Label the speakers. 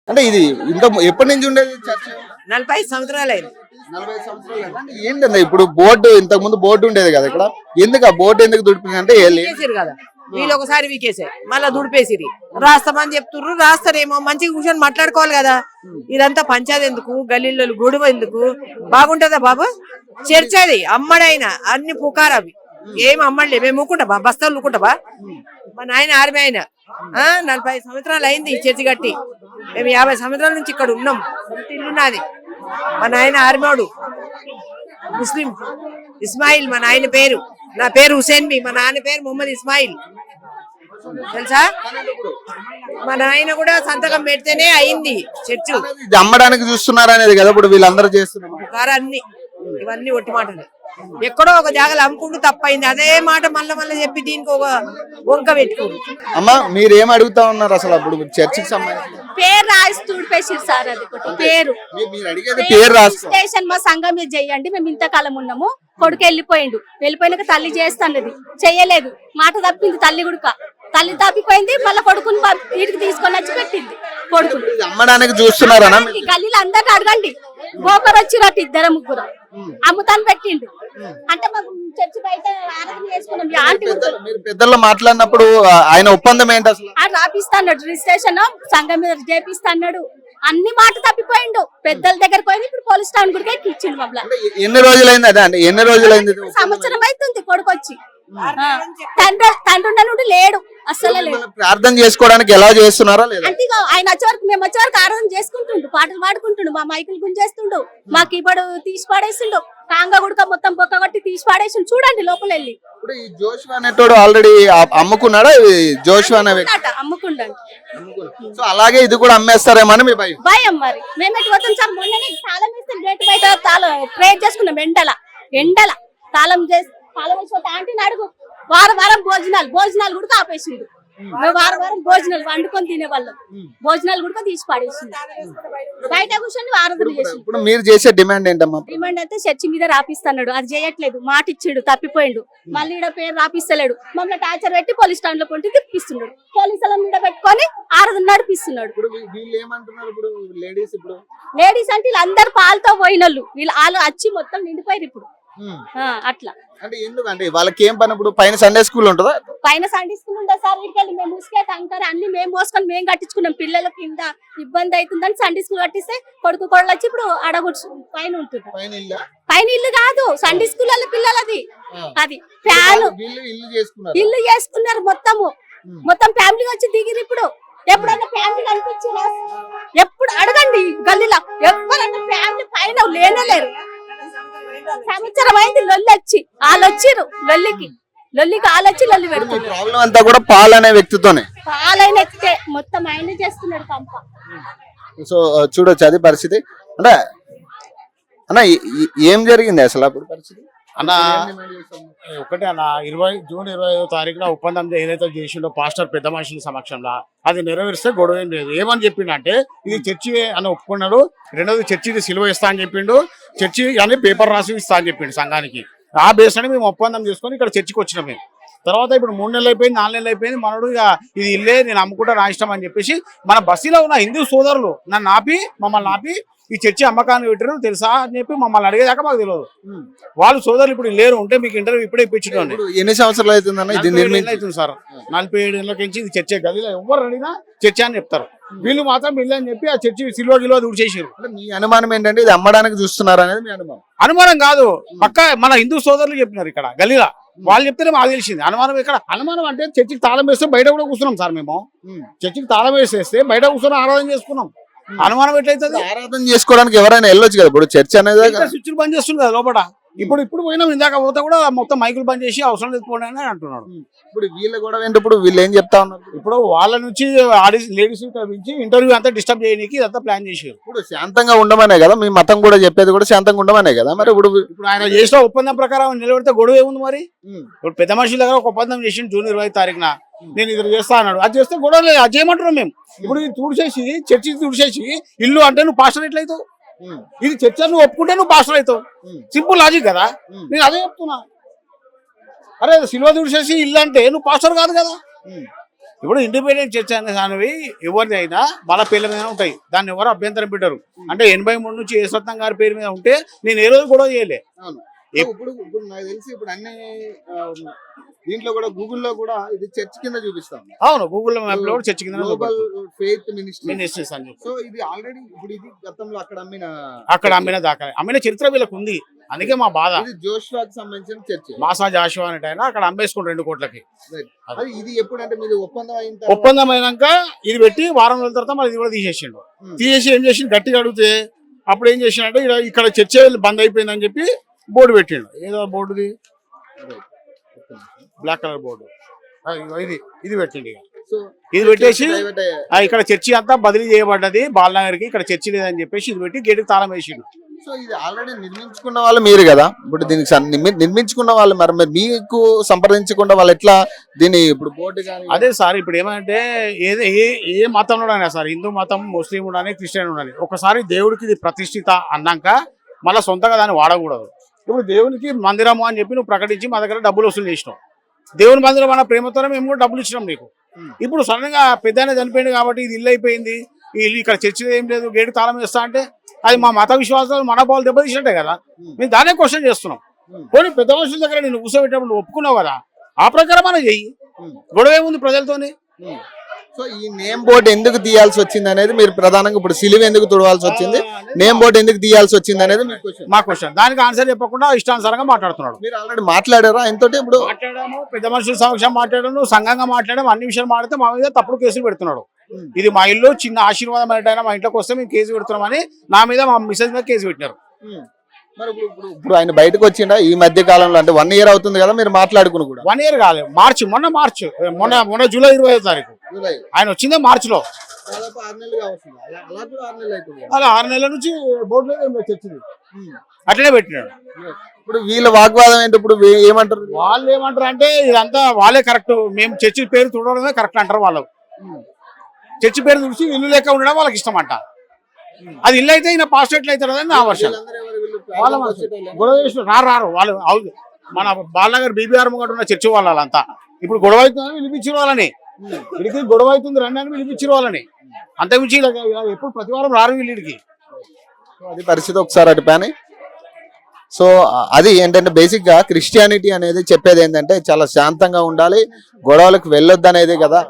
Speaker 1: అంటే ఇది ఇంత ఎప్పటి నుంచి ఉండేది చర్చ?
Speaker 2: 45 సంవత్సరాలైంది.
Speaker 1: 40 సంవత్సరాలు. అంటే ఏంటంటే ఇప్పుడు బోర్డు ఇంతకు ముందు బోర్డు ఉండేది కదా ఇక్కడ, ఎందుకు ఆ బోర్డు ఎందుకు దుడిపింది అంటే
Speaker 2: వీకేసారు కదా, వీళ్ళు ఒకసారి వీకేసారు మళ్ళా దుడిపేసిరి. రాస్తామని చెప్తుర్రు, రాస్తారేమో మంచిగా కూర్చొని మాట్లాడుకోవాలి కదా. ఇదంతా పంచాయతీ ఎందుకు, గల్లీలో గొడవ ఎందుకు? బాగుంటదా బాబు? చర్చ అది అమ్మడైనా అన్ని పుకారు అవి ఏం అమ్మడలే. మేము ఊకుంటాబా, బస్తాలు ఊకుంటాబా? మా నాయన ఆర్మీ ఆయన 45 సంవత్సరాలు అయింది ఈ చర్చి కట్టి. మేము 50 సంవత్సరాల నుంచి ఇక్కడ ఉన్నాం. ఇల్లు నాది. మా నాయన ఆర్మీడు ముస్లిం ఇస్మాయిల్ మా నాయన పేరు. నా పేరు హుసేన్ బి, మా నాన్న పేరు మొహమ్మద్ ఇస్మాయిల్. తెలుసా? మా నాయన కూడా సంతకం పెడితేనే అయింది చర్చు.
Speaker 1: ఇది అమ్మడానికి చూస్తున్నారు అనేది కదా ఇప్పుడు వీళ్ళందరూ చేస్తున్నారు.
Speaker 2: అన్ని ఇవన్నీ ఒట్టి మాటలు. ఎక్కడో ఒక జాగాలో అమ్ముకుంటూ తప్పైంది, అదే మాట మళ్ళీ మళ్ళీ చెప్పి దీనికి ఒక వంక పెట్టుకోరు.
Speaker 1: అమ్మా మీరు ఏం అడుగుతా ఉన్నారు అసలు అప్పుడు చర్చికి సంబంధించి?
Speaker 3: పేరు రాసి తుడిపేసారు సార్. అది పేరు
Speaker 1: మీరు అడిగేది పేరు రాసి
Speaker 3: స్టేషన్ మా సంఘం మీద చెయ్యండి, మేము ఇంతకాలం ఉన్నాము. కొడుకు వెళ్ళిపోయినాక తల్లి చేస్తాన్నది, చెయ్యలేదు. మాట తప్పింది తల్లి గుడుక. తల్లి తప్పిపోయింది, మళ్ళీ కొడుకుని వీటికి తీసుకొని వచ్చి పెట్టింది. కొడుకుని
Speaker 1: అమ్మడానికి చూస్తున్నారా?
Speaker 3: గల్లీలో అందరిని అడగండి. గోకరు వచ్చిరట్టు 2-3 అమ్ముతాను పెట్టిండు. అంటే మాకు చర్చి బయట ఆరాధన చేసుకున్నాం.
Speaker 1: మీరు పెద్దల్లో మాట్లాడినప్పుడు ఆయన ఒప్పందం ఏంటి అసలు?
Speaker 3: రాపిస్తాడు రిజిస్ట్రేషన్, సంఘం మీద చేపిస్తాడు. అన్ని మాట తప్పిపోయిండు. పెద్దల దగ్గర పోయింది. ఇప్పుడు పోలీస్ స్టేషన్ కూడా ఇచ్చిండు మమ్మల్ని.
Speaker 1: ఎన్ని రోజులైంది అదే అంటే ఎన్ని రోజులైంది?
Speaker 3: సంవత్సరం అవుతుంది కొడుకు వచ్చి. తండ్రి నుండి లేడు అసలు లేదు.
Speaker 1: ప్రార్థన చేసుకోవడానికి ఎలా చేస్తున్నారా లేదా
Speaker 3: అంటే ఆయన వచ్చే వరకు మేము వచ్చే వరకు ఆరాధన చేసుకుంటుండు, పాటలు పాడుకుంటుండు, మా మైకులు గుంజేస్తుండు, మా కీబోర్డు తీసి పాడేసిండు, కాంగా గుడక మొత్తం బొక్క కొట్టి తీసి పాడేసిండు. చూడండి లోపల వెళ్ళి.
Speaker 1: ఇప్పుడు ఈ జోషువా అనేటోడు ఆల్రెడీ అమ్ముకున్నాడా? జోషువా అనే వ్యక్తి
Speaker 3: అమ్ముకుండండి.
Speaker 1: సో అలాగే ఇది కూడా అమ్మేస్తారేమని మీ భయం?
Speaker 3: భయం మరి. మేము ఎటు పోతాం సార్? మొన్ననే తాళం వేస్తే గేట్ బయట ప్రేర్ చేసుకున్నాం. ఎండల తాళం వేసి ఆంటీని అడుగు. వారం భోజనాలు కూడా ఆపేసిండు. మేము వారం భోజనాలు వండుకొని తినేవాళ్ళం. భోజనాలు కూడా తీసి పడేసిండు. బయట కూర్చొని ఆరాధన చేసిండు.
Speaker 1: ఇప్పుడు మీరు చేసే డిమాండ్ ఏంటమ్మా?
Speaker 3: డిమాండ్ అయితే చర్చి మీద రాపిస్తున్నాడు, అది చేయట్లేదు. మాట ఇచ్చిండు, తప్పిపోయిండు. మళ్ళీ ఈడ పేరు రాపిస్తలేడు. మమ్మల్ని టార్చర్ పెట్టి పోలీస్ స్టాండ్ లో కొంటే తిప్పిస్తున్నాడు. పోలీసుల మీద పెట్టుకొని ఆరాధన నడిపిస్తున్నాడు. లేడీస్ అంటే వీళ్ళందరూ పాలతో పోయినోళ్ళు, వాళ్ళు వచ్చి మొత్తం నిండిపోయారు ఇప్పుడు. అట్లా
Speaker 1: అంటే ఎందుకంటే వాళ్ళకి ఏం పని? ఇప్పుడు పైన సండే స్కూల్ ఉంటుందా?
Speaker 3: పైన సండే స్కూల్ ఉందా సార్? వీటికెళ్ళి మేము ముసుకే కంకర అన్ని మేము మోసుకొని మేము కట్టించుకున్నాం. పిల్లల కింద ఇబ్బంది అవుతుందని సండే స్కూల్ కట్టిస్తే కొడుకు కొడలు వచ్చి ఇప్పుడు అడగొచ్చు పైన ఉంటుంది. పైన ఇల్లు కాదు, సండే స్కూల్ వాళ్ళ పిల్లలది. అది ఫ్యాన్ ఇల్లు చేసుకున్నారు. మొత్తం ఫ్యామిలీ వచ్చి దిగిరు. ఇప్పుడు ఎప్పుడన్నా ఫ్యామిలీ కనిపించినా ఎప్పుడు అడగండి గల్లీలో, ఎవరన్నా ఫ్యామిలీ పైన లేనలేరు. సంవత్సరం అయింది లొల్లి వచ్చి. వాళ్ళు వచ్చిర్రు లొల్లికి లొల్లి పెడుతుంది.
Speaker 1: ప్రాబ్లం అంతా కూడా పాల్ అనే వ్యక్తితోనే.
Speaker 3: పాలైన వ్యక్తే మొత్తం ఆయన చేస్తున్నాడు కంప.
Speaker 1: సో చూడొచ్చు అది పరిస్థితి. అంటే అన్న ఏం జరిగింది అసలు అప్పుడు పరిస్థితి?
Speaker 4: అన్న ఒకటే అన్న, జూన్ 25వ తారీఖున ఒప్పందం ఏదైతే చేసిండో పాస్టర్ పెద్ద మనుషుల సమక్షంలో అది నెరవేరిస్తే గొడవ ఏం లేదు. ఏమని చెప్పిండంటే ఇది చర్చి అని ఒప్పుకున్నాడు. రెండోది చర్చిది సిలువ ఇస్తా అని చెప్పిండు. చర్చి అని పేపర్ రాసి ఇస్తా అని చెప్పిండు సంఘానికి. ఆ బేస్ అని మేము ఒప్పందం చేసుకొని ఇక్కడ చర్చికి వచ్చినాం. మేము తర్వాత ఇప్పుడు 3 నెలలు అయిపోయింది, 4 నెలలు అయిపోయింది. మనోడు ఇక ఇది ఇల్లే నేను అమ్ముకుంటా నా ఇష్టం అని చెప్పేసి మన బస్సులో ఉన్న హిందూ సోదరులు మమ్మల్ని ఆపి ఈ చర్చి అమ్మకాన్ని పెట్టారు తెలుసా అని చెప్పి మమ్మల్ని అడిగేదాకా మాకు తెలియదు. వాళ్ళు సోదరులు ఇప్పుడు లేరు, ఉంటే మీకు ఇంటర్వ్యూ ఇప్పుడే ఇప్పించడం.
Speaker 1: ఎన్ని సంవత్సరాలు అవుతుందన్న ఇది
Speaker 4: అవుతుంది సార్? 47 ఏళ్ళ నుంచి ఇది చర్చే. గదిలో ఎవరు అడిగినా చర్చ అని చెప్తారు. వీళ్ళు మాత్రం ఇల్లు అని చెప్పి ఆ చర్చి సిల్వ దుడిచేసారు.
Speaker 1: మీ అనుమానం ఏంటంటే ఇది అమ్మడానికి చూస్తున్నారు అనేది మీ అనుమానం?
Speaker 4: అనుమానం కాదు, పక్క మన హిందూ సోదరులు చెప్పినారు ఇక్కడ గల్లీలో. వాళ్ళు చెప్తేనే మాకు తెలిసింది. అనుమానం ఇక్కడ అనుమానం అంటే చర్చికి తాళం వేస్తే బయట కూడా కూర్చున్నాం సార్. మేము చర్చికి తాళం వేసేస్తే బయట కూర్చొని ఆరాధన చేసుకున్నాం. అనుమానం ఎట్లయితుంది?
Speaker 1: ఆరాధన చేసుకోవడానికి ఎవరైనా వెళ్ళొచ్చు కదా. ఇప్పుడు చర్చ్ అనేది
Speaker 4: స్విచ్లు బంద్ చేస్తుంది కదా లోపల. ఇప్పుడు పోయినాం, ఇందాక పోతే కూడా మొత్తం మైకులు బంద్ చేసి అవసరం లేకపోవడం అని అంటున్నాడు.
Speaker 1: ఇప్పుడు వీళ్ళ కూడా ఇప్పుడు వీళ్ళు ఏం చెప్తా ఉన్నారు?
Speaker 4: ఇప్పుడు వాళ్ళ నుంచి లేడీస్ నుంచి ఇంటర్వ్యూ అంతా డిస్టర్బ్ చేయడానికి ఇదంతా ప్లాన్ చేశారు.
Speaker 1: ఇప్పుడు శాంతంగా ఉండమనే కదా మీ మతం కూడా చెప్పేది, కూడా శాంతంగా ఉండమనే కదా. మరి ఇప్పుడు
Speaker 4: ఆయన చేసిన ఒప్పందం ప్రకారం నిలబెడితే గొడవ ఏముంది మరి? ఇప్పుడు పెద్ద మనుషుల దగ్గర ఒక ఒప్పందం చేసి జూన్ 20 తారీఖున నేను ఇది చేస్తా అన్నాడు. అది చేస్తే గొడవ లేదు, అది చేయమంటున్నాం మేము. ఇప్పుడు ఇది తుడిచేసి చర్చి తుడిచేసి ఇల్లు అంటే నువ్వు పాస్టర్ ఎట్లయితావు? ఇది చర్చ నువ్వు ఒప్పుకుంటే నువ్వు పాస్టర్ అవుతావు. సింపుల్ లాజిక్ కదా. నేను అదే చెప్తున్నా. అరే సిల్వ తుడిచేసి ఇల్లు అంటే నువ్వు పాస్టర్ కాదు కదా. ఇప్పుడు ఇండిపెండెంట్ చర్చ్ అనేవి ఎవరిది అయినా వాళ్ళ పేర్ల మీద ఉంటాయి, దాన్ని ఎవరు అభ్యంతరం పెట్టరు. అంటే 83 నుంచి యేసత్నం గారి పేరు మీద ఉంటే నేను ఏ రోజు కూడా చేయలే.
Speaker 1: ఇప్పుడు నాకు తెలిసి ఇప్పుడు అన్ని దీంట్లో కూడా గూగుల్లో కూడా ఇది చర్చ్ కింద చూపిస్తాం.
Speaker 4: అవును, గూగుల్ మ్యాప్ లో కూడా చర్చ్ కింద
Speaker 1: గ్లోబల్ ఫెయిత్
Speaker 4: మినిస్ట్రీస్ అని చెప్పి.
Speaker 1: సో ఇది ఆల్రెడీ ఇప్పుడు ఇది గతంలో
Speaker 4: అక్కడ అమ్మిన చరిత్ర వీళ్ళకి ఉంది. అందుకే మా బాధ.
Speaker 1: ఇది జోషువాకి సంబంధించిన చర్చ్.
Speaker 4: మాసా జాషువా అనేట ఆయన అక్కడ అమ్మేసుకుని 2 కోట్లకి.
Speaker 1: అది ఇది ఎప్పుడంటే మీరు
Speaker 4: ఒప్పందం అయినాక ఇది పెట్టి వారం రోజుల తర్వాత మళ్ళీ ఇది కూడా తీసేసిండు. తీసేసి ఏం చేసిండు, గట్టిగా అడిగితే అప్పుడు ఏం చేసిండంటే ఇక్కడ చర్చ బంద్ అయిపోయిందని చెప్పి బోర్డు పెట్టిండు. ఏదో బోర్డుది బ్లాక్ కలర్ బోర్డు ఇది పెట్టిండు. ఇక ఇది పెట్టేసి ఇక్కడ చర్చి అంతా బదిలీ చేయబడ్డది బాలనగర్ కి, ఇక్కడ చర్చి లేదని చెప్పేసి ఇది పెట్టి గేటుకి తాళం వేసిండు.
Speaker 1: సో ఇది ఆల్రెడీ నిర్మించుకున్న వాళ్ళు మీరు కదా, ఇప్పుడు దీనికి నిర్మించుకున్న వాళ్ళు మరి మీకు సంప్రదించకుండా వాళ్ళు ఎట్లా దీన్ని ఇప్పుడు బోర్డు కానీ?
Speaker 4: అదే సార్, ఇప్పుడు ఏమంటే ఏ మతంలో అయినా సార్, హిందూ మతం, ముస్లిం ఉండాలి, క్రిస్టియన్ ఉండాలి, ఒకసారి దేవుడికి ఇది ప్రతిష్ఠిత అన్నాక మళ్ళీ సొంతగా దాన్ని వాడకూడదు. ఇప్పుడు దేవునికి మందిరము అని చెప్పి నువ్వు ప్రకటించి మా దగ్గర డబ్బులు వసూలు చేసినావు. దేవుని మందిరం అన్న ప్రేమతోనే మేము కూడా డబ్బులు ఇచ్చినాం నీకు. ఇప్పుడు సడన్ గా పెద్ద చనిపోయింది కాబట్టి ఇది ఇల్లు అయిపోయింది, ఈ ఇల్లు ఇక్కడ చర్చి ఏం లేదు, గేటు తాళం వేస్తా అంటే అది మా మత విశ్వాసాలు మనోభావాలు దెబ్బతీసినట్టే కదా. మేము దానే క్వశ్చన్ చేస్తున్నాం. పోనీ పెద్ద మనుషుల దగ్గర నేను కూర్చోబెట్టినప్పుడు నువ్వు ఒప్పుకున్నావు కదా, ఆ ప్రకారం మనం చెయ్యి, గొడవ ఏముంది ప్రజలతోని.
Speaker 1: సో ఈ నేమ్ బోర్డు ఎందుకు తీయాల్సి వచ్చింది అనేది మీరు ప్రధానంగా ఇప్పుడు సిలువ ఎందుకు తుడవాల్సి వచ్చింది, నేమ్ బోర్డు ఎందుకు తీయాల్సి వచ్చింది అనేది
Speaker 4: మా క్వశ్చన్. దానికి ఆన్సర్ చెప్పకుండా ఇష్టానుసారంగా మాట్లాడుతున్నాడు.
Speaker 1: మీరు ఆల్రెడీ మాట్లాడారా ఆయనతోటి? ఇప్పుడు
Speaker 4: మాట్లాడాము, పెద్ద మనుషుల సమక్షం మాట్లాడాము, సంఘంగా మాట్లాడాము, అన్ని విషయాలు మాట్లాడితే మా మీద తప్పుడు కేసులు పెడుతున్నాడు. ఇది మా ఇల్లు చిన్న ఆశీర్వాదం ఏంటైనా మా ఇంట్లోకి వస్తే మేము కేసు పెడుతున్నామని నా మీద మా మిస్సెస్ మీద కేసు పెట్టినారు.
Speaker 1: మరి ఇప్పుడు ఆయన బయటకు వచ్చిండా ఈ మధ్య కాలంలో? అంటే 1 year అవుతుంది కదా మీరు మాట్లాడుకుని కూడా.
Speaker 4: 1 year కాలేదు, మొన్న జూలై 25వ తారీఖు ఆయన వచ్చిందే మార్చి లో. అలా 6 నెలల నుంచి బోర్డు మీద చర్చింది అట్లనే పెట్టినాడు.
Speaker 1: ఇప్పుడు వీళ్ళ వాగ్వాదం ఏంటి? ఇప్పుడు ఏమంటారు
Speaker 4: వాళ్ళు? ఏమంటారు అంటే ఇదంతా వాళ్ళే కరెక్ట్, మేము చర్చి పేరు చూడడమే కరెక్ట్ అంటారు వాళ్ళు. చర్చి పేరు చూసి ఇల్లు లెక్క ఉండడం వాళ్ళకి ఇష్టం అంట. అది ఇల్లు అయితే ఈయన పాస్టర్ ఎట్లా అవుతారు అని నా వర్షం. గొడవ రారు వాళ్ళు. మన బాలనగర్ బీబీఆర్ ముంగట ఉన్న చర్చి వాళ్ళంతా ఇప్పుడు గొడవ అవుతుందని పిలిపించిన వాళ్ళని, వీడికి గొడవ అవుతుంది రండి అని పిలిపించిన వాళ్ళని. అంతకుమించి ఎప్పుడు ప్రతివారం రారు వీళ్ళకి.
Speaker 1: అది పరిస్థితి ఒకసారి అటుపాని. సో అది ఏంటంటే బేసిక్ గా క్రిస్టియానిటీ అనేది చెప్పేది ఏంటంటే చాలా శాంతంగా ఉండాలి, గొడవలకు వెళ్ళొద్దు అనేది కదా.